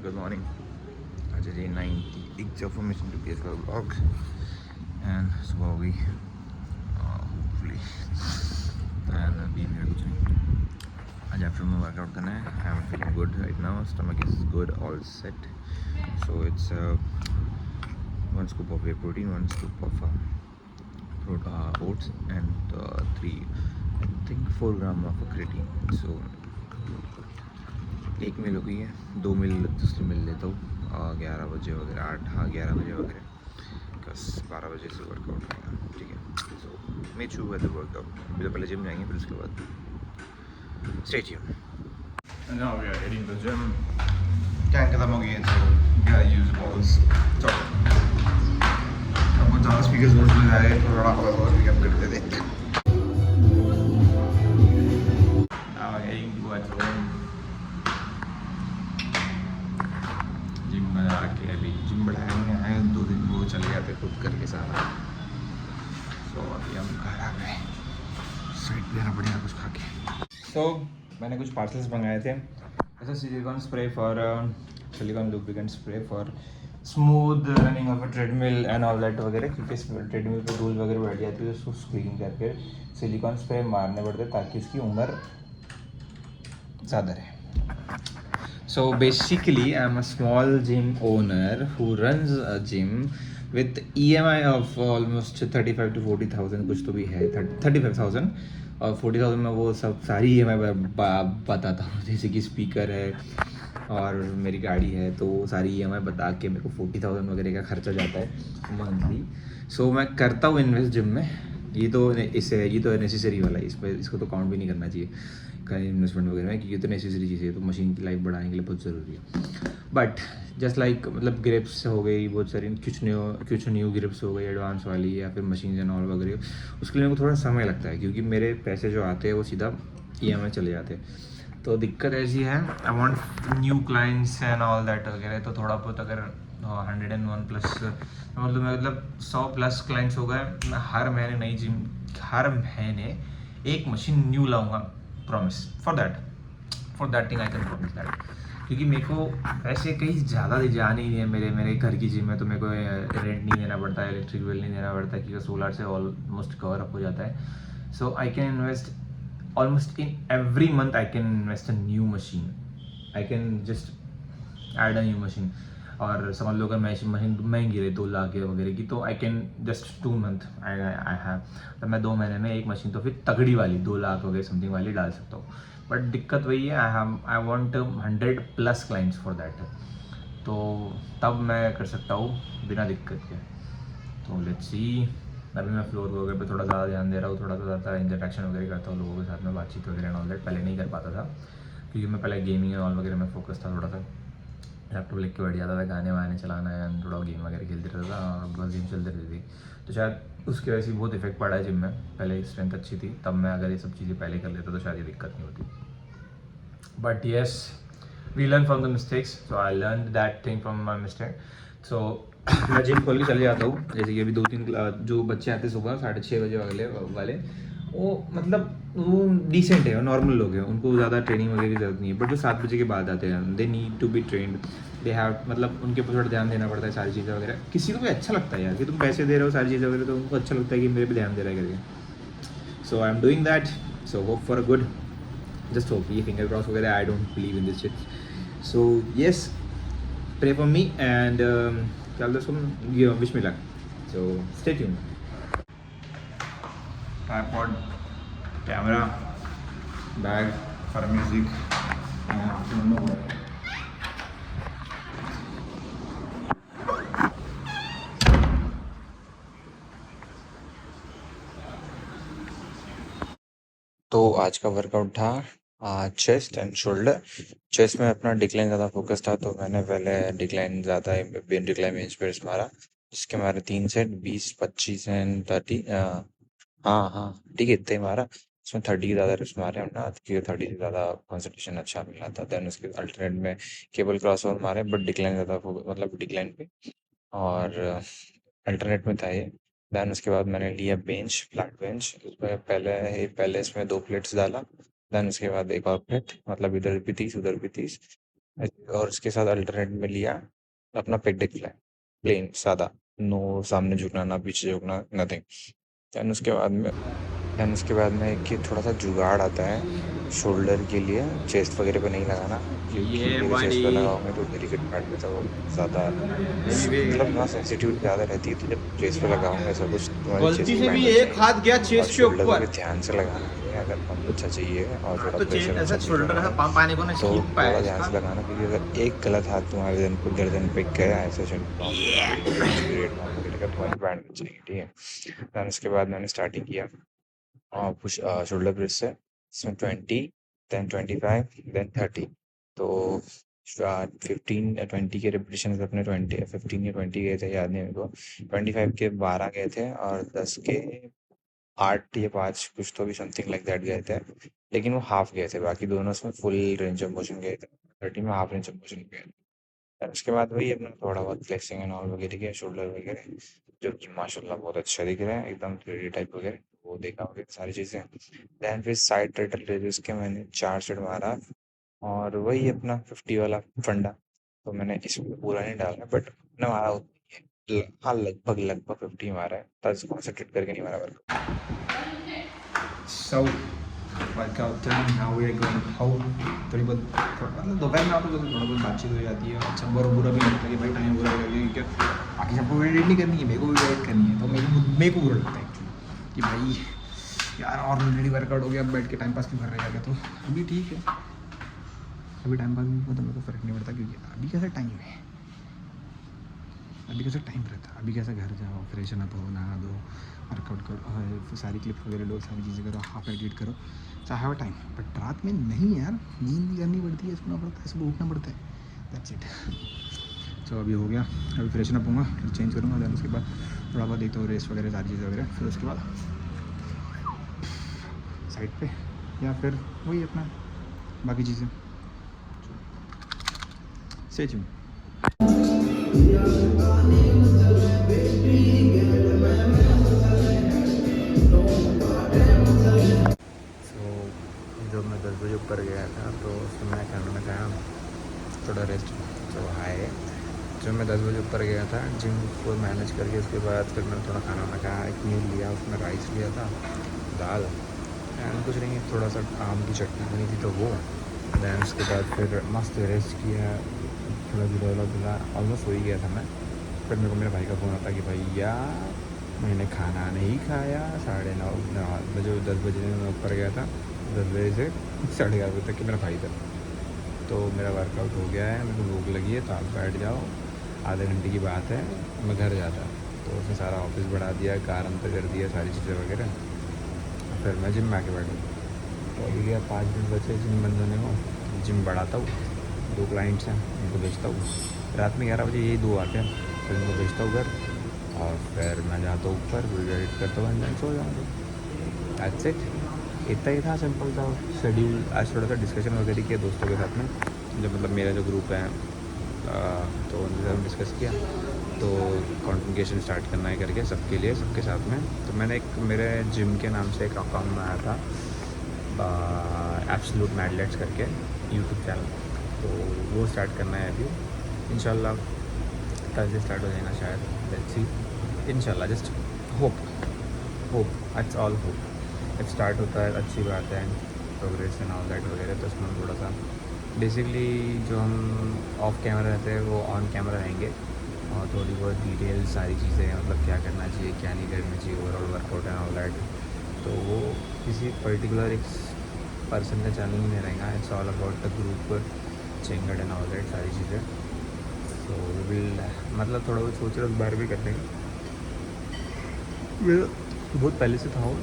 Good morning. आज है 91 formation to PS का vlog and सुबह हो गई hopefully and अभी मेरा कुछ नहीं. आज आफ्टरनून में वर्कआउट करना है. I am feeling good right now. Stomach is good, all set. So it's 1 scoop of whey protein, 1 scoop of oats and 4 gram of creatine. So एक मील हो गई है. 2 मील दूसरी मील लेता हूँ 11 बजे वगैरह 11 बजे वगैरह. बस 12 बजे से वर्कआउट होगा. ठीक है. सो मे चू है वर्कआउट. अभी तो पहले जिम जाएंगे फिर उसके बाद stay tuned. Now we are heading to the gym. क्या खत्म हो गई है तो gotta use balls. चलो. अब कुछ ज़्यादा स्पीकर्स बोर्ड में जाए तो थोड़ा और भी अपग्रेड कर देते हैं. Now heading towards home. Gym में आके अभी जिम बढ़ाएंगे आए 2 दिन वो चले जाते खुद करके सारा. सो अभी हम घर आ गए. साइड पे आना बढ़िया कुछ खा के. सो मैंने कुछ पार्सल्स मंगाए थे. ऐसा silicon spray for silicon lubricant spray for smooth running of a treadmill and all that वगैरह. क्योंकि ट्रेडमिल पे धूल वगैरह बैठ जाती है उसको स्क्रीन करके सिलिकॉन स्प्रे मारने पड़ते ताकि उसकी उम्र ज़्यादा रहे. So basically, I'm a small gym owner who runs a gym with EMI of almost 35 to 40,000 कुछ तो भी है 35,000 और 40,000 में वो सब सारी EMI बताता हूँ. जैसे कि स्पीकर है और मेरी गाड़ी है तो सारी EMI बता के मेरे को 40,000 वगैरह का खर्चा जाता है मंथली. सो मैं करता हूँ इन्वेस्ट जिम में. ये तो नेसेसरी वाला है. इसको तो काउंट भी नहीं करना चाहिए कहीं इन्वेस्टमेंट वगैरह में क्योंकि तो नेसेसरी चीज़ है. तो मशीन की लाइफ बढ़ाने के लिए बहुत ज़रूरी है. बट जस्ट लाइक मतलब ग्रिप्स हो गई बहुत सारी कुछ न्यू ग्रिप्स हो गई एडवांस वाली या फिर मशीन एंड ऑल वगैरह. उसके लिए मेरे को थोड़ा समय लगता है क्योंकि मेरे पैसे जो आते हैं वो सीधा EMI चले जाते हैं. तो दिक्कत ऐसी है I want new clients and all that वगैरह. तो थोड़ा बहुत अगर 101 प्लस मतलब 100+ क्लाइंट्स हो गए. मैं हर महीने एक मशीन न्यू लाऊंगा. Promise for that thing I can promise that. क्योंकि मेरे को पैसे कहीं ज़्यादा जा नहीं है. मेरे घर की जिम है तो मेरे को रेंट नहीं देना पड़ता है, इलेक्ट्रिक बिल नहीं देना पड़ता है क्योंकि सोलर से ऑलमोस्ट कवर अप हो जाता है. So I can invest almost in every month. I can invest a new machine. I can just add a new machine. और समझ लो अगर मशीन महंगी रही 2 लाख वगैरह की तो I can just 2 month I have तो मैं 2 महीने में एक मशीन तो फिर तगड़ी वाली 2 लाख वगैरह समथिंग वाली डाल सकता हूँ. बट दिक्कत वही है I want 100+ clients for that. तो तब मैं कर सकता हूँ बिना दिक्कत के. तो लेट्स सी. अभी मैं फ्लोर वगैरह पे थोड़ा ज़्यादा ध्यान दे रहा हूँ. थोड़ा सा ज़्यादा इंटरेक्शन वगैरह करता हूँ लोगों के साथ में, बातचीत वगैरह ऑल दैट. पहले नहीं कर पाता था क्योंकि मैं पहले गेमिंग एंड ऑल वगैरह में फोकस था. थोड़ा सा लैपटॉप लेके बैठ जाता था, गाने वाने चलाना है, थोड़ा गेम वगैरह खेलते रहता था और बस गेम चलती रहती थी. तो शायद उसकी वजह से बहुत इफेक्ट पड़ा है जिम में. पहले स्ट्रेंथ अच्छी थी तब मैं अगर ये सब चीज़ें पहले कर लेता तो शायद ये दिक्कत नहीं होती. But yes we learn from the mistakes. So I learn that thing from my mistake. So मैं जिम खोल के चले जाता हूँ. जैसे कि अभी 2-3 जो बच्चे आते हैं सुबह 6:30 बजे वाले वो मतलब वो डिसेंट है, नॉर्मल लोग हैं, उनको ज़्यादा ट्रेनिंग वगैरह की ज़रूरत नहीं है. बट जो 7 बजे के बाद आते हैं they need to be trained. They have मतलब उनके ऊपर थोड़ा ध्यान देना पड़ता है सारी चीज़ें वगैरह. किसी को भी अच्छा लगता है यार कि तुम पैसे दे रहे हो सारी चीज़ें वगैरह तो उनको अच्छा लगता है कि मेरे पे ध्यान दे रहा है करके. So I am doing that. So hope for a good. Just hope ये फिंगर क्रॉस वगैरह. I don't believe in this shit. So yes pray for me and tell this one wish me luck. So stay tuned. Tripod, camera, bag for music. तो आज का workout था chest and shoulder. Chest में अपना decline ज़्यादा focus था तो मैंने पहले डिक्लाइन बेंच प्रेस मारा जिसके मारे 3 सेट 20, 25 एंड 30. हाँ ठीक है इतने ही मारा. उसमें 30 के ज़्यादा रिप्स मारे हमने क्योंकि 30 से ज़्यादा कॉन्सेंट्रेशन अच्छा मिला था. देन उसके अल्टरनेट में केबल क्रॉस ओवर मारे बट डिक्लाइन ज़्यादा मतलब डिक्लाइन पे और अल्टरनेट में था ये. देन उसके बाद मैंने लिया फ्लैट बेंच. उसमें पहले इसमें 2 प्लेट्स डाला. देन उसके बाद एक और प्लेट मतलब इधर भी 30 उधर भी 30. और उसके साथ अल्टरनेट में लिया अपना पिकनिक फ्लैग, प्लेन सादा, नो सामने झुकना ना पीछे झुकना, नथिंग। देन उसके बाद में एक ये थोड़ा सा जुगाड़ आता है शोल्डर के लिए, चेस्ट वगैरह पे नहीं लगाना, क्योंकि ये अगर चेस्ट पे बड़ी लगाओगे तो डेलिकेट पार्ट पे तो ज़्यादा मतलब ये वहाँ सेंसिटिविटी ज़्यादा रहती है, तो जब चेस्ट पे लगाओगे ऐसा कुछ तुम्हारी गलती चेस्ट से भी बैंड हो एक जाएगी। हाथ गया और चेस्ट के शोल्डर पे ऊपर। भी ध्यान से लगाना है, अगर पंप अच्छा चाहिए और हाँ थोड़ा तो चेन प्रेशर ऐसा अच्छा फील शोल्डर होना का है, पंप आने को ना तो खींच पाया थोड़ा ध्यान इसका। से लगाना, क्योंकि अगर एक गलत हाथ तुम्हारे गर्दन पे गया ऐसे कुछ भी रेड पंप वगैरह का, तुम्हारी बैंड बच जाएगी, ठीक है। देन उसके बाद मैंने स्टार्टिंग किया पुश शोल्डर प्रेस से, इसमें 20, देन 25, देन 30। तो 15 या 20 के रिपीटिशन अपने 15 या 20 गए थे, याद नहीं मेरे को। 25 के 12 गए थे और 10 के 8 या 5 कुछ तो भी समथिंग लाइक दैट गए थे। लेकिन वो हाफ गए थे, बाकी दोनों उसमें फुल रेंज ऑफ मोशन गए थे। 30 में हाफ रेंज ऑफ मोशन गए थे। फिर उसके बाद वही अपना थोड़ा बहुत फ्लेक्सिंग एंड ऑल वगैरह किया, शोल्डर वगैरह, जो कि माशाल्लाह बहुत अच्छा दिख रहा है, एकदम 3D टाइप वगैरह, वो देखा वगैरह सारी चीज़ें। देन फिर साइड टर्टल रेजेस के मैंने 4 सेट मारा, और वही अपना 50 वाला फंडा। तो मैंने इसमें पूरा नहीं डाला, बट मैंने मारा उतना ही है। हाँ, लगभग लगभग 50 मारा है, तब कॉन्सेंट्रेट करके नहीं मारा work. So workout time, now we are going how. थोड़ी बहुत मतलब दोपहर में आपको तो थोड़ा बहुत बातचीत हो जाती है, अच्छा बुरा बुरा भी लगता है कि भाई टाइम बुरा लग गया, क्योंकि बाकी सबको वेट नहीं करनी है, मेरे को भी वेट करनी है, तो मेरे को बुरा लगता है एक्चुअली कि भाई यार और ऑलरेडी वर्कआउट हो गया, अब बैठ के टाइम पास क्यों कर रहे हैं। तो अभी ठीक है, अभी टाइम पास भी तो मेरे को फ़र्क नहीं पड़ता, क्योंकि अभी कैसा टाइम है, अभी कैसा टाइम रहता है, अभी कैसा घर जाओ, फ्रेशन अप हो, नहा दो, वर्कआउट करो, फिर सारी क्लिप वगैरह लो, सारी चीज़ें करो, हाफ एडिट करो, चाहे हैव टाइम। बट रात में नहीं यार, नींद भी करनी पड़ती है, सोना पड़ता है, सुबह उठना पड़ता है, दैट्स इट। तो अभी हो गया, अभी फ्रेशन अप होऊंगा, चेंज करूँगा, देन उसके बाद थोड़ा बहुत देखता हूँ रेस्ट वगैरह सारी चीज़ें वगैरह, फिर उसके बाद साइड पे, या फिर वही अपना बाकी चीज़ें सच में। सो जब मैं 10 बजे ऊपर गया था तो उसमें मैं खाना में खाया, थोड़ा रेस्ट। तो हाय, जब मैं 10 बजे ऊपर गया था जिम को मैनेज करके, उसके बाद फिर मैंने थोड़ा खाना वाना खाया, एक मील लिया, उसमें राइस लिया था, दाल एंड कुछ नहीं, थोड़ा सा आम की चटनी बनी थी तो वो। दैन उसके बाद फिर मस्त रेस्ट किया, थोड़ा धुला ऑलमोस्ट हो ही गया था मैं। फिर मेरे को मेरे भाई का फ़ोन आता कि भैया मैंने खाना नहीं खाया, 9:30 बजे, 10 बजे मैं ऊपर गया था, 10 बजे से 11:30 बजे तक कि मेरा भाई था। तो मेरा वर्कआउट हो गया है, मेरे को भूख लगी है, तो आप बैठ जाओ, आधे घंटे की बात है, मैं घर जाता। तो उसने सारा ऑफिस बढ़ा दिया, कार अंदर कर दिया, सारी चीज़ें वगैरह। फिर मैं जिम में आके बैठा, तो अभी गया 5 मिनट बचे जिम बंद होने को, जिम बढ़ाता हूँ, 2 क्लाइंट्स हैं उनको भेजता हूँ, रात में 11 बजे यही 2 आते हैं, फिर उनको भेजता हूँ घर, और फिर मैं जाता हूँ ऊपर, वीडियो एडिट करता हूँ एंड सो जाऊँगा। दैट्स इट, इतना ही था, सिंपल था शेड्यूल। आज थोड़ा सा डिस्कशन वगैरह किया दोस्तों के साथ में, जो मतलब मेरा जो ग्रुप है, तो उनके साथ डिस्कस किया, तो कॉन्टिन्यूशन स्टार्ट करना है करके सबके लिए, सबके साथ में। तो मैंने एक मेरे जिम के नाम से एक अकाउंट बनाया था, एब्सोल्यूट मैडलेट्स करके, यूट्यूब चैनल। तो वो स्टार्ट करना है अभी, इंशाल्लाह थर्सडे स्टार्ट हो जाएगा शायद, लेट्स सी, इंशाल्लाह, just hope, it's all hope. जब स्टार्ट होता है अच्छी बात है, प्रोग्रेस एंड ऑल दैट वगैरह, तो उसमें थोड़ा सा बेसिकली जो हम ऑफ कैमरा रहते हैं वो ऑन कैमरा रहेंगे, और थोड़ी बहुत डिटेल सारी चीज़ें, मतलब क्या करना चाहिए क्या नहीं करना चाहिए, overall workout and all that, तो वो किसी पर्टिकुलर एक पर्सन का चैनल ही नहीं रहेगा, it's all about the group चेंगड़ एंड ऑल दैट सारी चीज़ें। तो विल मतलब थोड़ा बहुत सोच रहे उस बार भी कर देंगे, मेरा बहुत पहले से था वो,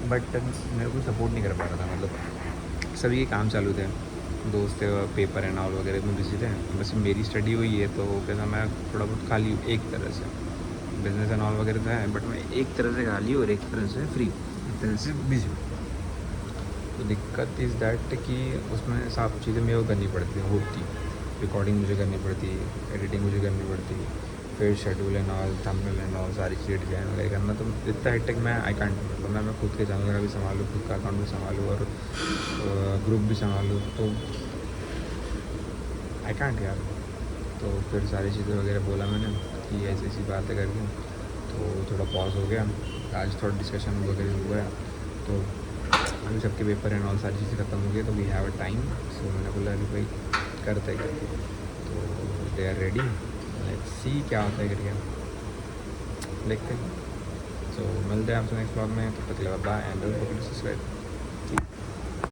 बट मेरे को सपोर्ट नहीं कर पा रहा था, मतलब सभी के काम चालू थे, दोस्त थे, पेपर एंड ऑल वगैरह में बिजी थे, बस मेरी स्टडी हुई है, तो कैसा मैं थोड़ा बहुत खाली हूँ एक तरह से, बिजनेस एंड ऑल वगैरह तो है, बट मैं एक तरह से खाली और एक तरह से फ्री, एक तरह से बिजी हूँ। तो दिक्कत इज़ दैट कि उसमें सब चीज़ें मेरे को करनी पड़ती हैं, होती, रिकॉर्डिंग मुझे करनी पड़ती, एडिटिंग मुझे करनी पड़ती, फिर schedule and all, thumbnail and all, सारी चीज़ें डिज़ाइन वगैरह करना, तो इतना हेक्टिक मैं आई कैंट, मतलब मैं खुद के चैनल का भी संभालूँ, खुद का अकाउंट भी संभालूँ, और ग्रुप भी संभालूँ, तो आई कैंट यार। तो फिर सारी चीज़ें वगैरह बोला मैंने कि ऐसी ऐसी बातें करके, तो थोड़ा पॉज हो गया। आज थोड़ा डिस्कशन वगैरह हुआ है, तो अभी सबके पेपर एंड ऑल सारी चीज़ें ख़त्म हो गई, तो we have a time. So मैंने बोला कि भाई करते करके, तो they are ready, let's see क्या होता है करके, देखते हैं। सो मिलते हैं आपसे नेक्स्ट ब्लॉग में, तब तक के लिए bye and don't forget to subscribe.